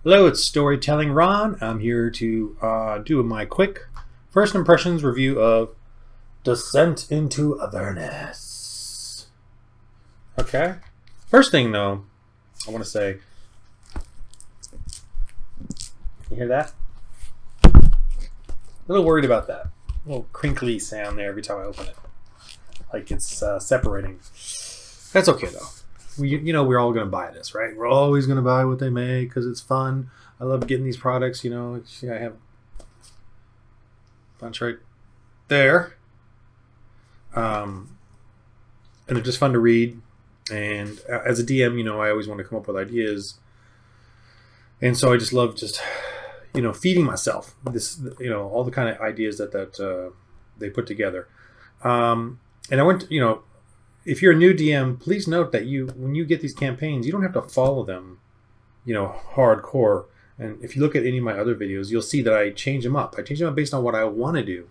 Hello, it's Storytelling Ron. I'm here to do my quick first impressions review of Descent into Avernus. Okay. First thing, though, I want to say, you hear that? A little worried about that. A little crinkly sound there every time I open it. Like it's separating. That's okay, though. We're all going to buy this, right? We're always going to buy what they make because it's fun. I love getting these products, I have a bunch right there. And they're just fun to read. And as a DM, I always want to come up with ideas. And so I just love feeding myself this, all the kind of ideas that they put together. And I went, if you're a new DM, please note that when you get these campaigns, you don't have to follow them, hardcore. And if you look at any of my other videos, you'll see that I change them up. I change them up based on what I want to do.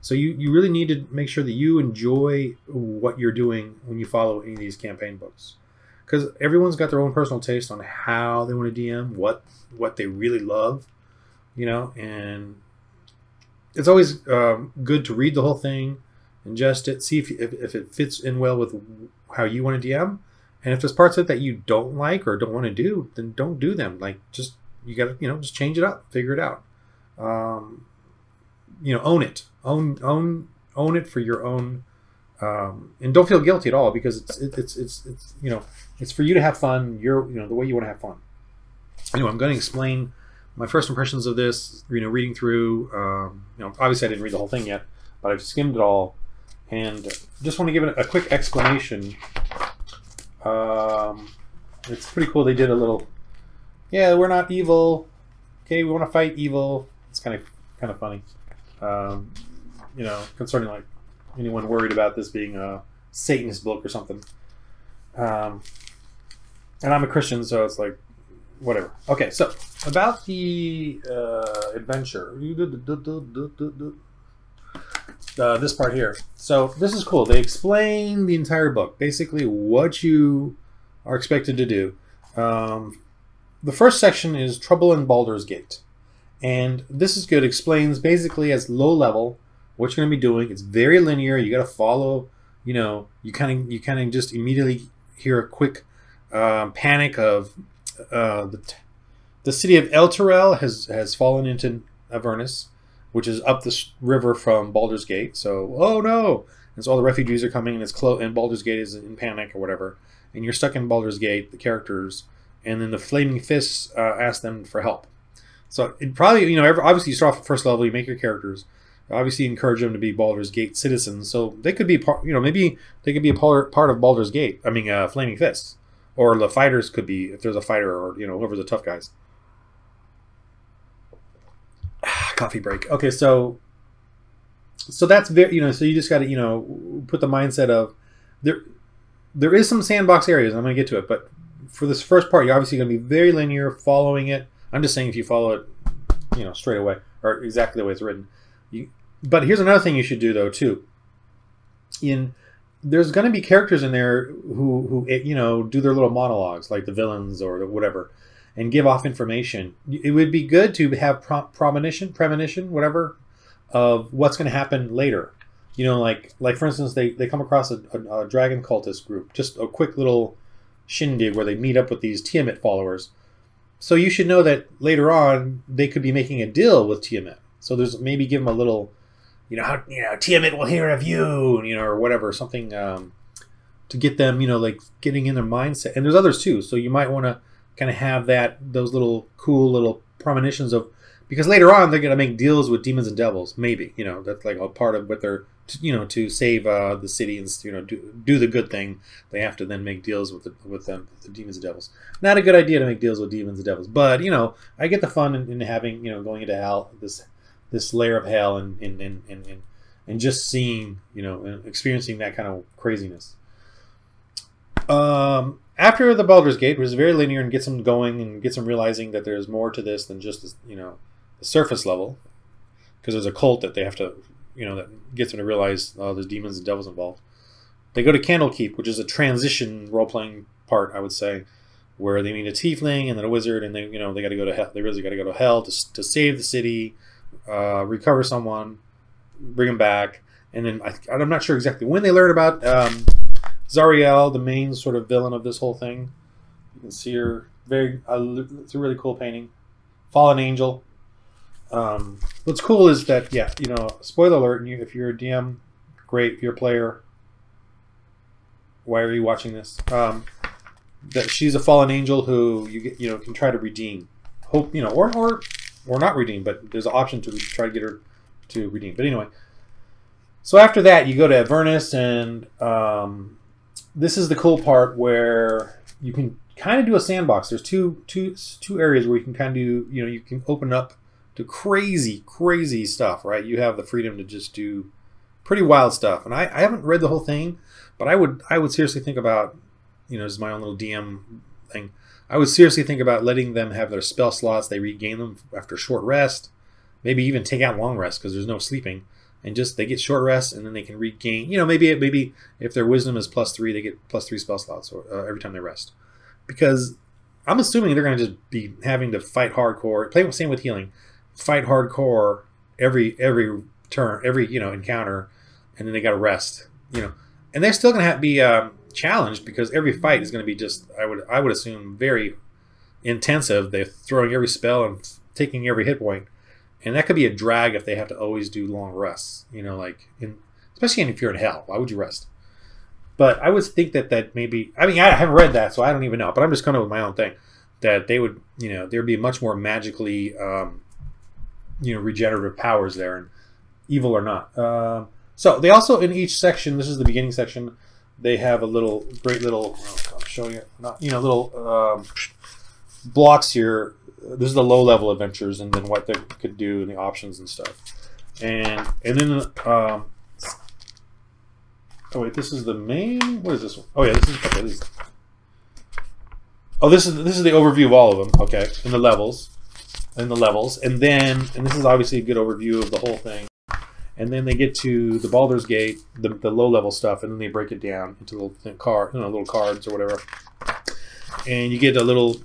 So you really need to make sure that you enjoy what you're doing when you follow any of these campaign books. Because everyone's got their own personal taste on how they want to DM, what they really love, and it's always good to read the whole thing, ingest it, see if it fits in well with how you want to DM. And if there's parts of it that you don't like or don't want to do, then don't do them. Like, you got to, just change it up, figure it out. Own it. Own it for your own, and don't feel guilty at all, because it's for you to have fun. The way you want to have fun. Anyway, I'm going to explain my first impressions of this. Reading through. Obviously I didn't read the whole thing yet, but I've skimmed it all, and just want to give it a quick explanation. It's pretty cool. They did a little. Yeah, we're not evil. Okay, we want to fight evil. It's kind of funny. Concerning like anyone worried about this being a Satanist book or something. And I'm a Christian, so it's like, whatever. Okay, so about the adventure. This part here. So this is cool. They explain the entire book, basically what you are expected to do. The first section is Trouble in Baldur's Gate. And this is good. It explains basically as low level what you're going to be doing. It's very linear. You got to follow, you kind of just immediately hear a quick panic of the city of Elturel has fallen into Avernus, which is up this river from Baldur's Gate. So, oh no! And so all the refugees are coming, and Baldur's Gate is in panic or whatever. And you're stuck in Baldur's Gate, the characters, and then the Flaming Fists ask them for help. So it probably, obviously you start off at first level, you make your characters. Obviously encourage them to be Baldur's Gate citizens. So they could be part, maybe they could be a part of Baldur's Gate. I mean, Flaming Fists. Or the fighters could be, if there's a fighter, or, whoever's the tough guys. Coffee break. Okay, so that's very, so you just got to, put the mindset of, there is some sandbox areas, and I'm going to get to it, but for this first part, you're obviously going to be very linear, following it. I'm just saying if you follow it, straight away, or exactly the way it's written. But here's another thing you should do, though, too. There's going to be characters in there who do their little monologues, like the villains or whatever, and give off information. It would be good to have premonition, whatever, of what's going to happen later. Like for instance, they come across a dragon cultist group, just a quick little shindig where they meet up with these Tiamat followers. So you should know that later on they could be making a deal with Tiamat. So there's maybe give them a little, Tiamat will hear of you, or whatever, something to get them, like getting in their mindset. And there's others too. So you might want to kind of have those little cool little premonitions of, because later on they're going to make deals with demons and devils. Maybe, that's like a part of what they're, to save the city and do the good thing. They have to then make deals with the demons and devils. Not a good idea to make deals with demons and devils, but I get the fun in having going into hell, this layer of hell, and just seeing and experiencing that kind of craziness. After the Baldur's Gate, which is very linear and gets them going and gets them realizing that there's more to this than just the surface level, because there's a cult that they have to that gets them to realize there's demons and devils involved. They go to Candlekeep, which is a transition role-playing part, I would say. where they meet a tiefling and then a wizard, and they got to go to hell. They really got to go to hell to save the city, recover someone, bring him back, and then I'm not sure exactly when they learn about Zariel, the main sort of villain of this whole thing. You can see her it's a really cool painting. Fallen angel. What's cool is that, yeah, spoiler alert, if you're a DM, great. If you're a player, why are you watching this? That she's a fallen angel who can try to redeem. Hope, or not redeem, but there's an option to try to get her to redeem. But anyway, so after that, you go to Avernus, and this is the cool part where you can kind of do a sandbox. There's two areas where you can kind of do, you can open up to crazy stuff, right? You have the freedom to just do pretty wild stuff. And I haven't read the whole thing, but I would seriously think about, this is my own little DM thing. I would seriously think about letting them have their spell slots. They regain them after short rest, maybe even take out long rest because there's no sleeping, and just they get short rest and then they can regain. Maybe if their wisdom is +3, they get +3 spell slots every time they rest. Because I'm assuming they're going to just be having to fight hardcore. Same with healing, fight hardcore every turn, every encounter, and then they got to rest. And they're still going to be challenged because every fight is going to be just, I would assume, very intensive. They're throwing every spell and taking every hit point, and that could be a drag if they have to always do long rests. Especially if you're in hell, why would you rest? But I would think that maybe, I haven't read that, so I don't even know. But I'm just coming up with my own thing, that they would, there'd be much more magically, regenerative powers there, and evil or not. So they also, in each section, this is the beginning section, they have a great little, I'm showing it, little blocks here. This is the low-level adventures, and then what they could do, and the options and stuff. And then, oh wait, this is the main. What is this one? Oh yeah, this is okay. This is the overview of all of them. Okay, and the levels, and this is obviously a good overview of the whole thing. And then they get to the Baldur's Gate, the low-level stuff, and then they break it down into little cards or whatever. And you get a little,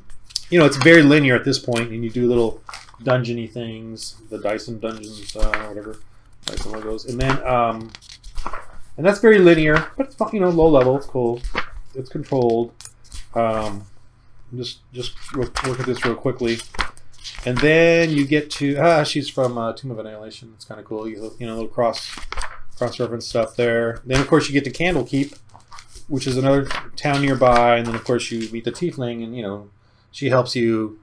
it's very linear at this point, and you do little dungeony things, the Dyson dungeons, whatever, Dyson logos, and then and that's very linear, but it's fun, low level. It's cool. It's controlled. Just look at this real quickly. And then you get to she's from Tomb of Annihilation. It's kind of cool. Little cross-reference stuff there. Then of course you get to Candlekeep, which is another town nearby. And then of course you meet the Tiefling, and she helps you,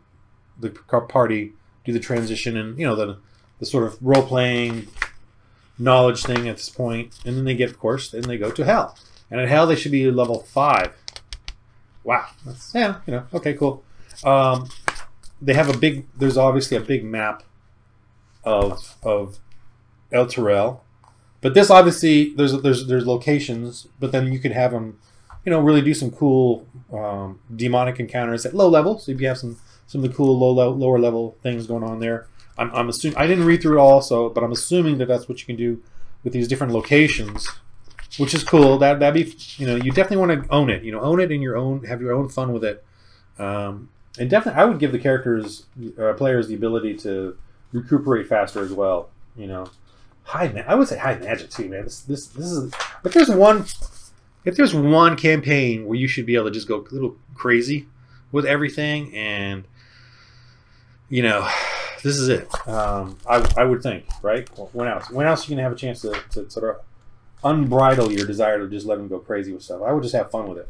the party, do the transition, and the sort of role-playing knowledge thing at this point. And then they get, of course, then they go to Hell, and at Hell they should be level 5. Wow, that's, okay, cool. They have there's obviously a big map of El Terrell, but this obviously there's locations, but then you could have them, really do some cool demonic encounters at low level. So you have some of the cool lower level things going on there. I'm assuming, I didn't read through it all, but I'm assuming that that's what you can do with these different locations, which is cool. That'd be, you definitely want to own it. Own it in your own, have your own fun with it. And definitely, I would give the players the ability to recuperate faster as well. I would say high magic too, man. This is, if there's one campaign where you should be able to just go a little crazy with everything, and this is it. I would think, right? When else are you gonna have a chance to sort of unbridle your desire to just let them go crazy with stuff? I would just have fun with it.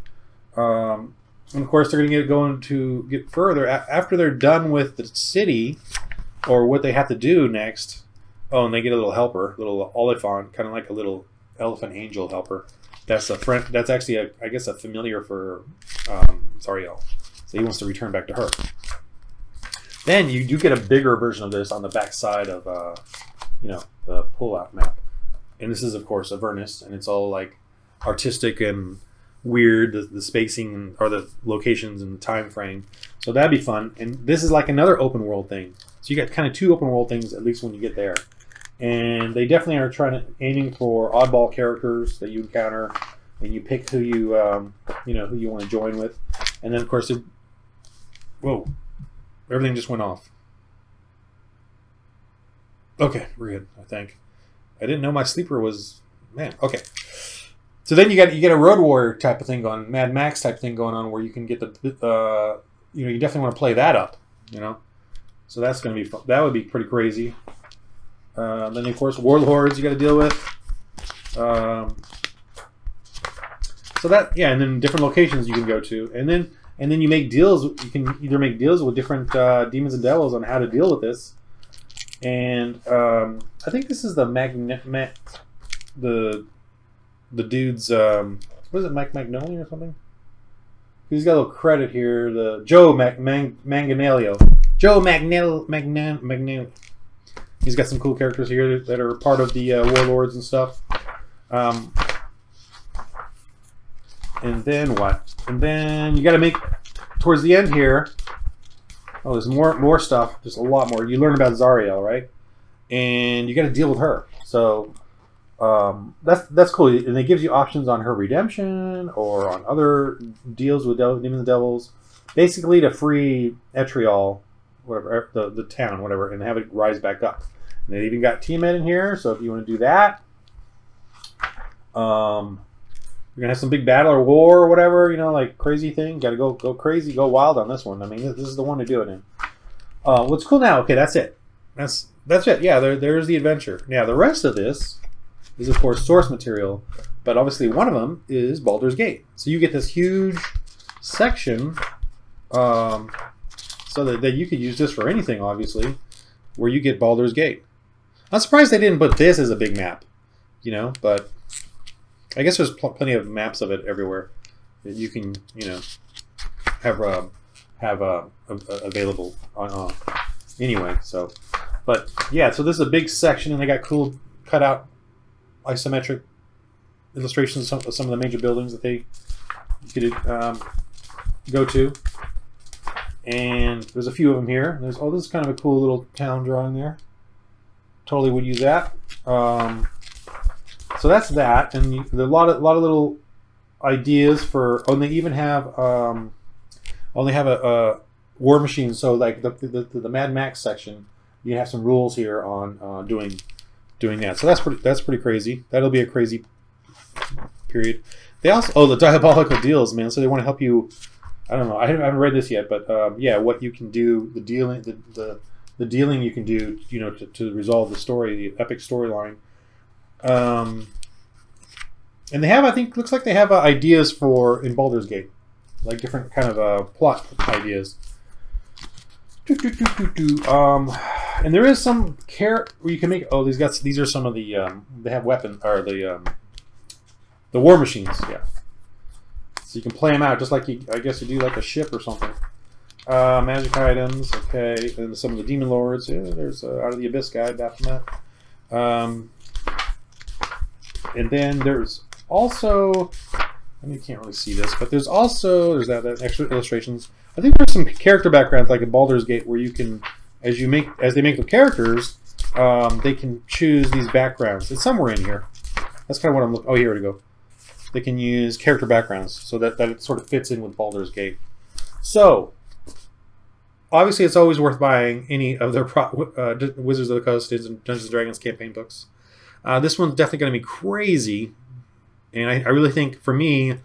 And of course, they're going to get further after they're done with the city, or what they have to do next. Oh, and they get a little helper, little Oliphant, kind of like a little elephant angel helper. That's a friend. That's actually, I guess, a familiar for Zariel. So he wants to return back to her. Then you do get a bigger version of this on the back side of the pull-out map. And this is, of course, Avernus, and it's all like artistic and weird, the spacing or the locations and the time frame. So that'd be fun. And this is like another open world thing. So you got kind of 2 open world things, at least when you get there. And they definitely are aiming for oddball characters that you encounter, and you pick who you who you want to join with. And then of course Whoa. Everything just went off. Okay, we're good, I think. I didn't know my sleeper was... Man, okay. So then you get a Road Warrior type of thing going, Mad Max type thing going on, where you can get the... you know, you definitely want to play that up, you know? So that's going to be fun. That would be pretty crazy. Then, of course, Warlords you got to deal with. So that, yeah, and then different locations you can go to. And then you make deals. You can either make deals with different demons and devils on how to deal with this. And I think this is the the dude's what is it, Mike Magnoli or something? He's got a little credit here. The Joe Manganiello. Joe Magnelli. He's got some cool characters here that are part of the Warlords and stuff. And then what? And then you got to make towards the end here. Oh, there's more stuff. There's a lot more. You learn about Zariel, right? And you got to deal with her. So that's cool. And it gives you options on her redemption or on other deals with demons and devils, basically to free Etriol, whatever, the town, whatever, and have it rise back up. And they even got Tiamat in here, so if you want to do that, you're gonna have some big battle or war or whatever, you know, like crazy thing. Got to go crazy, go wild on this one. I mean, this is the one to do it in. What's cool now? Okay, that's it. That's it. Yeah, there's the adventure. Now the rest of this is of course source material, but obviously one of them is Baldur's Gate. So you get this huge section, so that you could use this for anything, obviously, where you get Baldur's Gate. I'm surprised they didn't put this as a big map, you know, but I guess there's plenty of maps of it everywhere that you can, you know, have available on anyway. So, but yeah, so this is a big section, and they got cool cutout isometric illustrations of some of the major buildings that they could go to. And there's a few of them here. There's this is kind of a cool little town drawing there. Totally would use that. So that's that, and there's a lot of little ideas for. Oh, and they even have a war machine. So like the Mad Max section, you have some rules here on doing that. So that's pretty crazy. That'll be a crazy period. They also the diabolical deals, man. So they want to help you. I don't know. I haven't read this yet, but yeah, what you can do, the dealing you can do, you know, to resolve the story, the epic storyline. And they have, I think, looks like they have ideas for in Baldur's Gate, like different kind of plot ideas. And there is some where you can make. Oh, these are some of the they have weapon or the war machines. Yeah. So you can play them out just like I guess you do like a ship or something. Magic items, okay. And some of the demon lords. Yeah, there's Out of the Abyss guy, Baphomet. And then there's also, I mean, you can't really see this, but there's that extra illustrations. I think there's some character backgrounds like in Baldur's Gate where you can, as they make the characters, they can choose these backgrounds. It's somewhere in here. That's kind of what I'm looking. Oh, here we go. They can use character backgrounds so that it sort of fits in with Baldur's Gate. So, obviously, it's always worth buying any of their Wizards of the Coast and Dungeons and Dragons campaign books. This one's definitely going to be crazy, and I really think for me,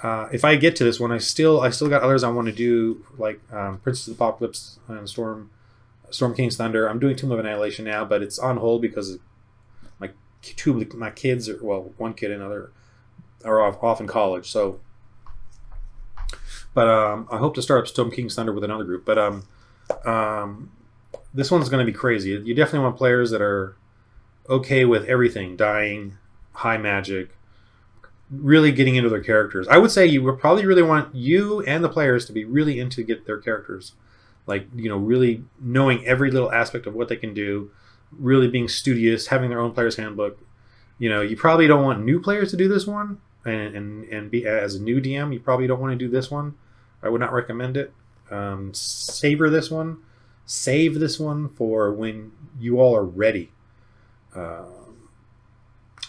if I get to this one, I still got others I want to do, like Princess of the Apocalypse and Storm King's Thunder. I'm doing Tomb of Annihilation now, but it's on hold because my kids are, well, one kid and another are off in college. So, but I hope to start up Storm King's Thunder with another group. But this one's going to be crazy. You definitely want players that are okay with everything, dying, high magic, really getting into their characters. I would say you would probably really want you and the players to be really into get their characters, like, you know, really knowing every little aspect of what they can do, really being studious, having their own player's handbook. You know, you probably don't want new players to do this one, and be as a new DM, you probably don't want to do this one. I would not recommend it. Save this one for when you all are ready.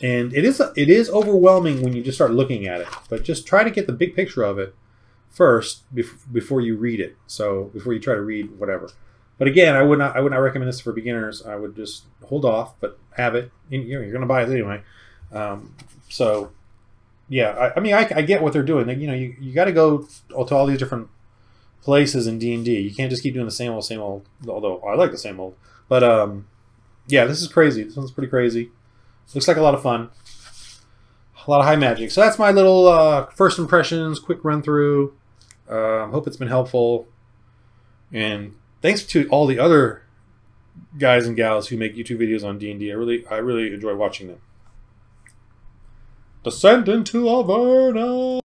And it is overwhelming when you just start looking at it, but just try to get the big picture of it first before you read it. So before you try to read whatever. But again, I would not recommend this for beginners. I would just hold off, but have it. You're going to buy it anyway. So yeah, I mean, I get what they're doing. You got to go to all these different places in D&D. You can't just keep doing the same old. Although I like the same old. But yeah, this is crazy. This one's pretty crazy. Looks like a lot of fun. A lot of high magic. So that's my little first impressions, quick run through. Hope it's been helpful. And thanks to all the other guys and gals who make YouTube videos on D&D. I really enjoy watching them. Descent into Avernus.